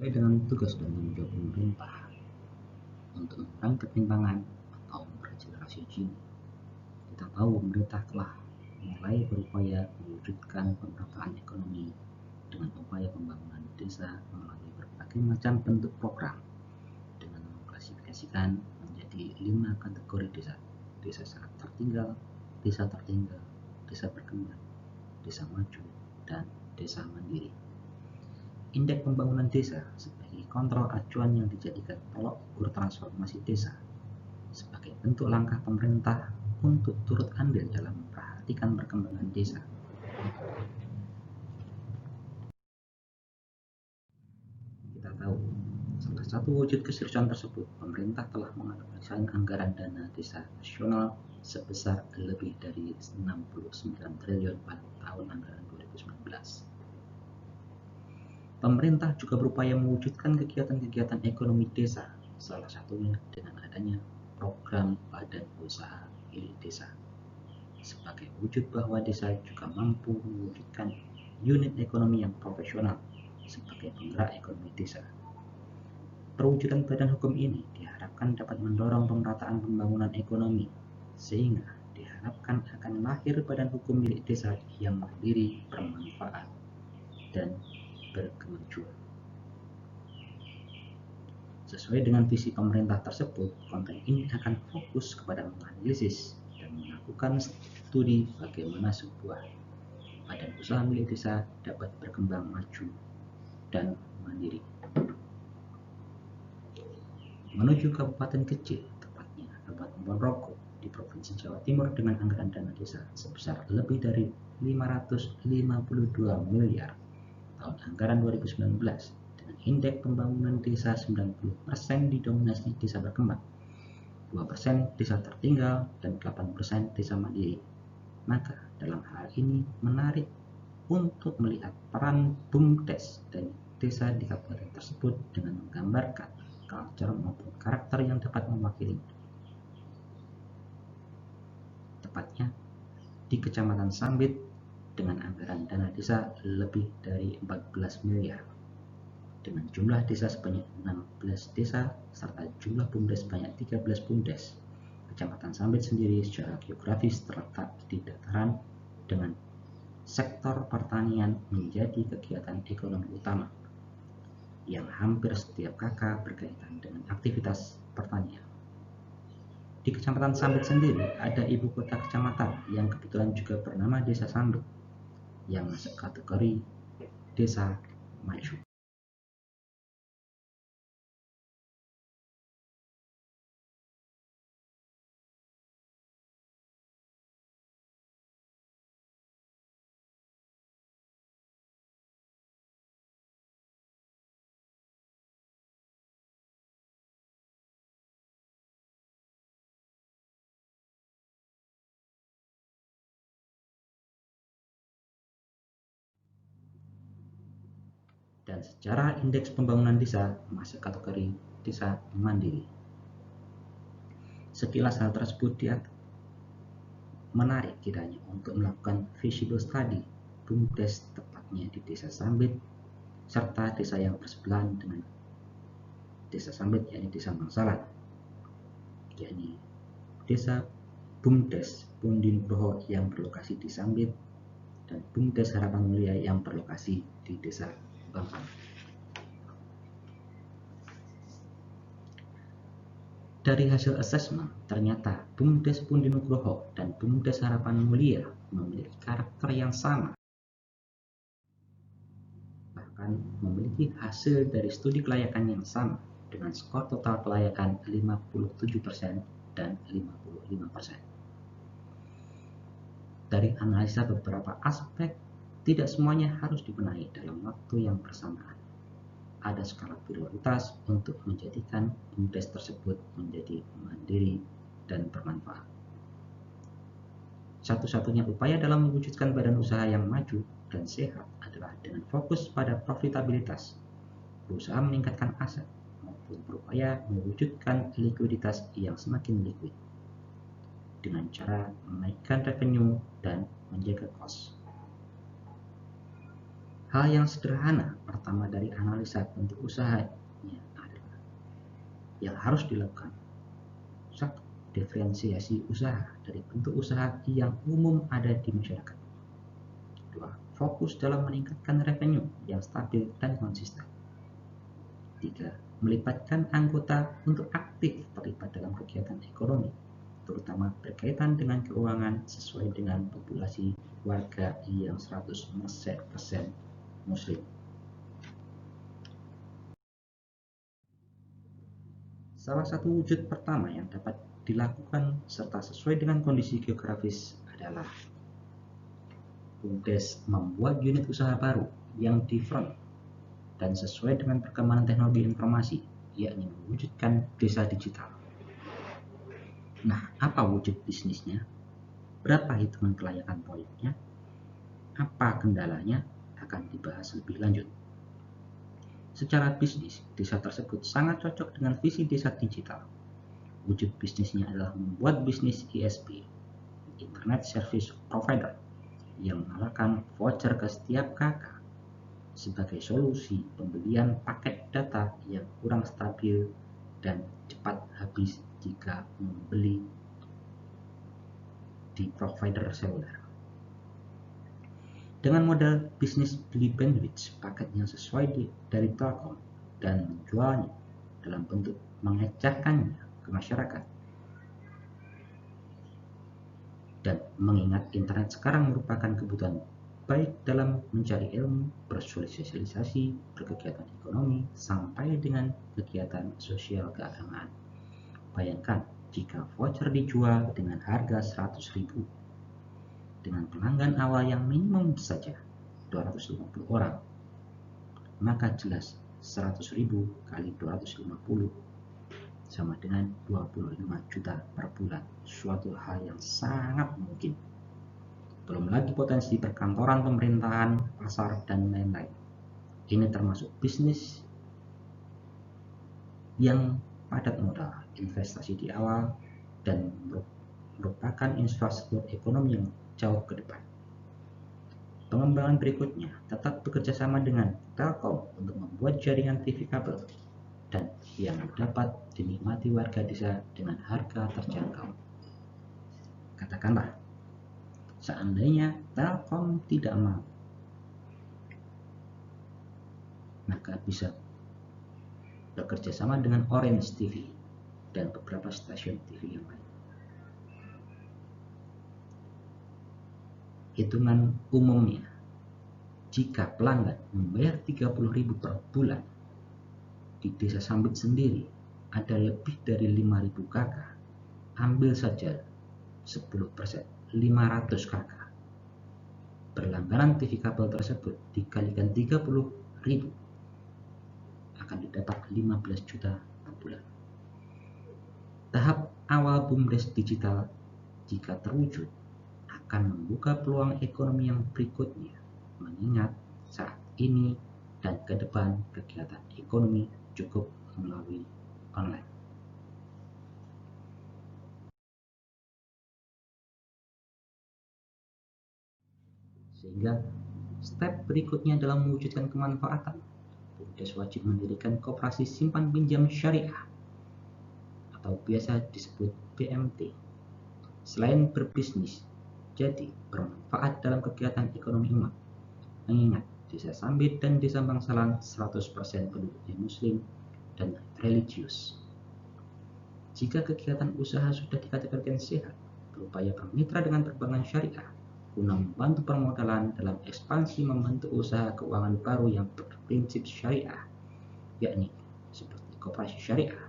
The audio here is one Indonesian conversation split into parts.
Sesuai dengan tugas dan tanggung jawab pemerintah untuk mengurangi ketimpangan atau meregenerasi Gini, kita tahu pemerintah telah mulai berupaya mewujudkan pemerataan ekonomi dengan upaya pembangunan desa melalui berbagai macam bentuk program dengan mengklasifikasikan menjadi 5 kategori desa: desa sangat tertinggal, desa berkembang, desa maju, dan desa mandiri. Indeks pembangunan desa sebagai kontrol acuan yang dijadikan tolok ukur transformasi desa sebagai bentuk langkah pemerintah untuk turut andil dalam memperhatikan perkembangan desa. Kita tahu, salah satu wujud keseriusan tersebut, pemerintah telah mengalokasikan anggaran dana desa nasional sebesar lebih dari 69 triliun pada tahun anggaran 2019. Pemerintah juga berupaya mewujudkan kegiatan-kegiatan ekonomi desa, salah satunya dengan adanya program badan usaha milik desa. Sebagai wujud bahwa desa juga mampu mewujudkan unit ekonomi yang profesional sebagai penggerak ekonomi desa. Perwujudan badan hukum ini diharapkan dapat mendorong pemerataan pembangunan ekonomi, sehingga diharapkan akan lahir badan hukum milik desa yang mandiri, bermanfaat, dan berkemajuan. Sesuai dengan visi pemerintah tersebut, konten ini akan fokus kepada menganalisis dan melakukan studi bagaimana sebuah badan usaha milik desa dapat berkembang maju dan mandiri. Menuju kabupaten kecil, tepatnya Kabupaten Ponorogo di Provinsi Jawa Timur dengan anggaran dana desa sebesar lebih dari 552 miliar tahun anggaran 2019 dengan indeks pembangunan desa 90% didominasi desa berkembang, 2% desa tertinggal, dan 8% desa mandiri. Maka dalam hal ini menarik untuk melihat peran BUMDes dan desa di kabupaten tersebut dengan menggambarkan culture maupun karakter yang dapat mewakilinya. Tepatnya di Kecamatan Sambit dengan anggaran dana desa lebih dari 14 miliar dengan jumlah desa sebanyak 16 desa serta jumlah BUMDes sebanyak 13 BUMDes. Kecamatan Sambit sendiri secara geografis terletak di dataran dengan sektor pertanian menjadi kegiatan ekonomi utama yang hampir setiap kakak berkaitan dengan aktivitas pertanian. Di Kecamatan Sambit sendiri ada ibu kota kecamatan yang kebetulan juga bernama Desa Sambit yang masuk kategori desa maju. Dan secara indeks pembangunan desa masuk kategori desa mandiri. Sekilas hal tersebut menarik kiranya untuk melakukan visible study BUMDes tepatnya di Desa Sambit serta desa yang bersebelahan dengan Desa Sambit, yakni Desa Mangsalan, yakni Desa BUMDes Pundi Nugroho yang berlokasi di Sambit dan BUMDes Harapan Mulia yang berlokasi di Desa Bampan. Dari hasil asesmen, ternyata BUMDes Pundi Nugroho dan BUMDes Harapan Mulia memiliki karakter yang sama, bahkan memiliki hasil dari studi kelayakan yang sama dengan skor total kelayakan 57% dan 55%. Dari analisa beberapa aspek, tidak semuanya harus dibenahi dalam waktu yang bersamaan. Ada skala prioritas untuk menjadikan BUMDes tersebut menjadi mandiri dan bermanfaat. Satu-satunya upaya dalam mewujudkan badan usaha yang maju dan sehat adalah dengan fokus pada profitabilitas, berusaha meningkatkan aset, maupun berupaya mewujudkan likuiditas yang semakin liquid dengan cara menaikkan revenue dan menjaga cost. Hal yang sederhana pertama dari analisa bentuk usahanya adalah yang harus dilakukan. Satu, diferensiasi usaha dari bentuk usaha yang umum ada di masyarakat. Dua, fokus dalam meningkatkan revenue yang stabil dan konsisten. Tiga, melibatkan anggota untuk aktif terlibat dalam kegiatan ekonomi, terutama berkaitan dengan keuangan sesuai dengan populasi warga yang 100% Muslim. Salah satu wujud pertama yang dapat dilakukan serta sesuai dengan kondisi geografis adalah BUMDes membuat unit usaha baru yang different dan sesuai dengan perkembangan teknologi informasi, yakni mewujudkan desa digital. Nah, apa wujud bisnisnya? Berapa hitungan kelayakan proyeknya? Apa kendalanya? Akan dibahas lebih lanjut. Secara bisnis, desa tersebut sangat cocok dengan visi desa digital. Wujud bisnisnya adalah membuat bisnis ISP, Internet Service Provider, yang menawarkan voucher ke setiap kakak sebagai solusi pembelian paket data yang kurang stabil dan cepat habis jika membeli di provider seluler. Dengan model bisnis beli bandwidth paket yang sesuai dari Telkom dan menjualnya dalam bentuk mengejarkannya ke masyarakat. Dan mengingat internet sekarang merupakan kebutuhan baik dalam mencari ilmu, bersosialisasi, berkegiatan ekonomi, sampai dengan kegiatan sosial keagamaan. Bayangkan jika voucher dijual dengan harga 100.000 dengan pelanggan awal yang minimum saja 250 orang, maka jelas 100.000 kali 250 sama dengan 25 juta per bulan, suatu hal yang sangat mungkin. Belum lagi potensi perkantoran, pemerintahan, pasar, dan lain-lain. Ini termasuk bisnis yang padat modal, investasi di awal, dan merupakan infrastruktur ekonomi yang jauh ke depan. Pengembangan berikutnya tetap bekerja sama dengan Telkom untuk membuat jaringan TV kabel dan yang dapat dinikmati warga desa dengan harga terjangkau. Katakanlah, seandainya Telkom tidak mau, maka bisa bekerja sama dengan Orange TV dan beberapa stasiun TV yang lain. Hitungan umumnya, jika pelanggan membayar 30.000 per bulan, di desa Sambit sendiri ada lebih dari 5.000 kakak. Ambil saja 10%, 500 kakak. Berlangganan TV kabel tersebut dikalikan 30.000 akan didapat 15 juta per bulan. Tahap awal BUMDes digital jika terwujud akan membuka peluang ekonomi yang berikutnya, mengingat saat ini dan ke depan kegiatan ekonomi cukup melalui online. Sehingga step berikutnya dalam mewujudkan kemanfaatan, BUMDes wajib mendirikan koperasi simpan pinjam syariah atau biasa disebut BMT. Selain berbisnis, jadi bermanfaat dalam kegiatan ekonomi umat. Mengingat desa Sambit dan desa Bangsalan 100% penduduknya Muslim dan religius. Jika kegiatan usaha sudah dikategorikan sehat, berupaya bermitra dengan perbankan syariah guna membantu permodalan dalam ekspansi membentuk usaha keuangan baru yang berprinsip syariah, yakni seperti koperasi syariah.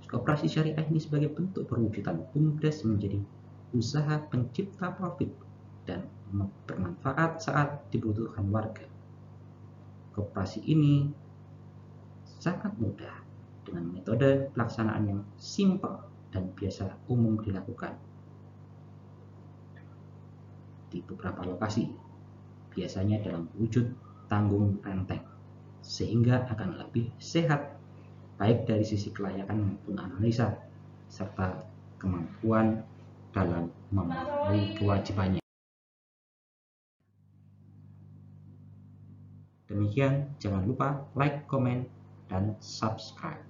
Koperasi syariah ini sebagai bentuk perwujudan BUMDes menjadi usaha pencipta profit dan bermanfaat saat dibutuhkan warga. Koperasi ini sangat mudah dengan metode pelaksanaan yang simpel dan biasa umum dilakukan di beberapa lokasi, biasanya dalam wujud tanggung renteng, sehingga akan lebih sehat baik dari sisi kelayakan maupun analisa serta kemampuan dalam memenuhi kewajibannya. Demikian, jangan lupa like, comment, dan subscribe.